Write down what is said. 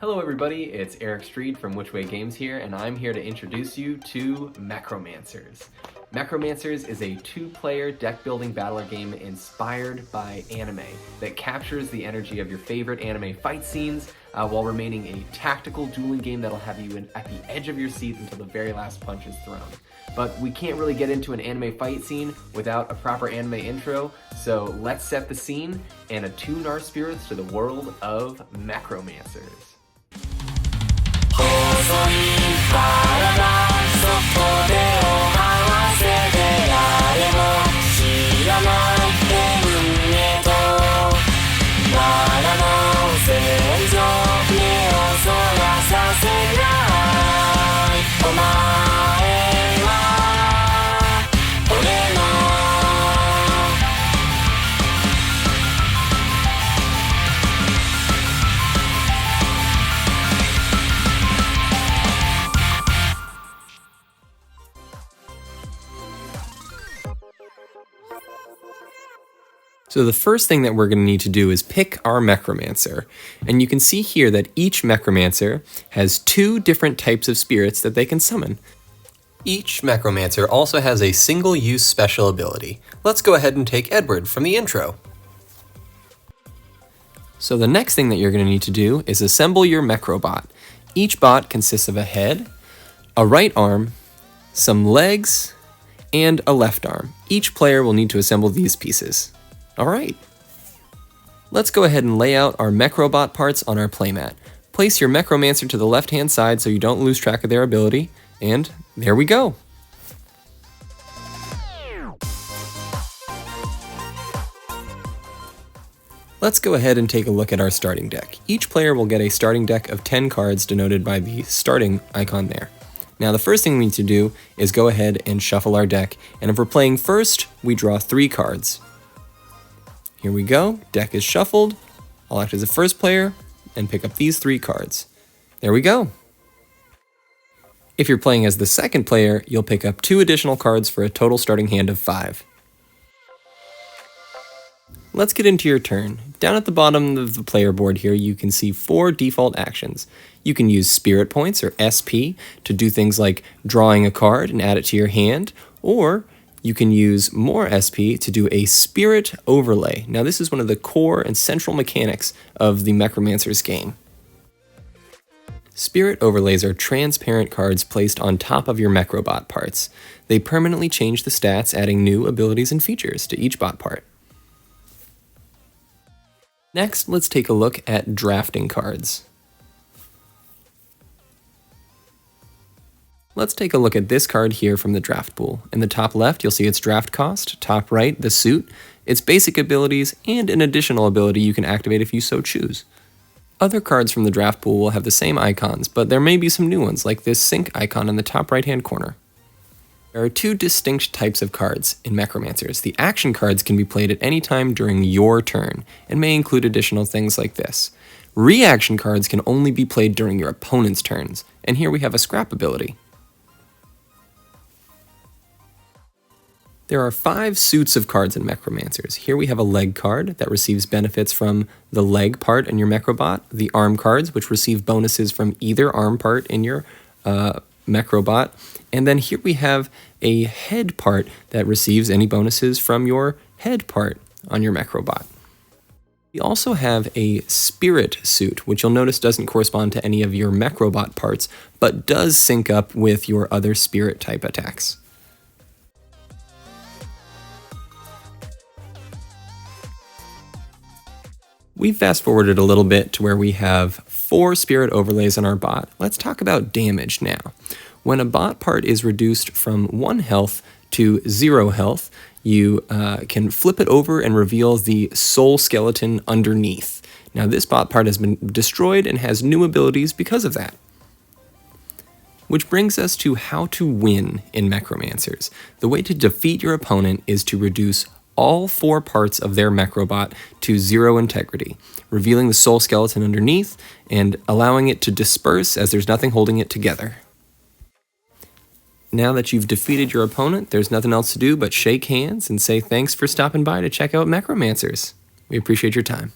Hello everybody, it's Eric Street from Which Way Games here, and I'm here to introduce you to Mechromancers. Mechromancers is a two-player deck-building battler game inspired by anime that captures the energy of your favorite anime fight scenes while remaining a tactical dueling game that'll have you at the edge of your seat until the very last punch is thrown. But we can't really get into an anime fight scene without a proper anime intro, so let's set the scene and attune our spirits to the world of Mechromancers. 細い体そこでを合わせて誰も知らない天へと藁の戦場目をそらさせないお前は俺のSo the first thing that we're going to need to do is pick our Mechromancer. And you can see here that each Mechromancer has two different types of spirits that they can summon. Each Mechromancer also has a single-use special ability. Let's go ahead and take Edward from the intro. So the next thing that you're going to need to do is assemble your Mechrobot. Each bot consists of a head, a right arm, some legs, and a left arm. Each player will need to assemble these pieces. Alright, let's go ahead and lay out our Mechrobot parts on our playmat. Place your Mechromancer to the left-hand side so you don't lose track of their ability, and there we go! Let's go ahead and take a look at our starting deck. Each player will get a starting deck of 10 cards denoted by the starting icon there. Now the first thing we need to do is go ahead and shuffle our deck, and if we're playing first, we draw 3 cards. Here we go, deck is shuffled. I'll act as a first player and pick up these 3 cards. There we go. If you're playing as the second player, you'll pick up 2 additional cards for a total starting hand of 5. Let's get into your turn. Down at the bottom of the player board here, you can see 4 default actions. You can use Spirit Points, or SP, to do things like drawing a card and add it to your hand, or you can use more SP to do a Spirit Overlay. Now this is one of the core and central mechanics of the Mechromancer's game. Spirit Overlays are transparent cards placed on top of your Mechrobot parts. They permanently change the stats, adding new abilities and features to each bot part. Next, let's take a look at drafting cards. Let's take a look at this card here from the draft pool. In the top left, you'll see its draft cost, top right, the suit, its basic abilities, and an additional ability you can activate if you so choose. Other cards from the draft pool will have the same icons, but there may be some new ones, like this sync icon in the top right-hand corner. There are 2 distinct types of cards in Mechromancers. The action cards can be played at any time during your turn, and may include additional things like this. Reaction cards can only be played during your opponent's turns, and here we have a scrap ability. There are 5 suits of cards in Mechromancers. Here we have a leg card that receives benefits from the leg part in your Mechrobot, the arm cards, which receive bonuses from either arm part in your Mechrobot, and then here we have a head part that receives any bonuses from your head part on your Mechrobot. We also have a spirit suit, which you'll notice doesn't correspond to any of your Mechrobot parts, but does sync up with your other spirit type attacks. We've fast forwarded a little bit to where we have 4 spirit overlays on our bot. Let's talk about damage now. When a bot part is reduced from 1 health to 0 health, you can flip it over and reveal the soul skeleton underneath. Now this bot part has been destroyed and has new abilities because of that. Which brings us to how to win in Mechromancers. The way to defeat your opponent is to reduce all 4 parts of their Mechrobot to 0 integrity, revealing the soul skeleton underneath and allowing it to disperse as there's nothing holding it together. Now that you've defeated your opponent, there's nothing else to do but shake hands and say thanks for stopping by to check out Mechromancers. We appreciate your time.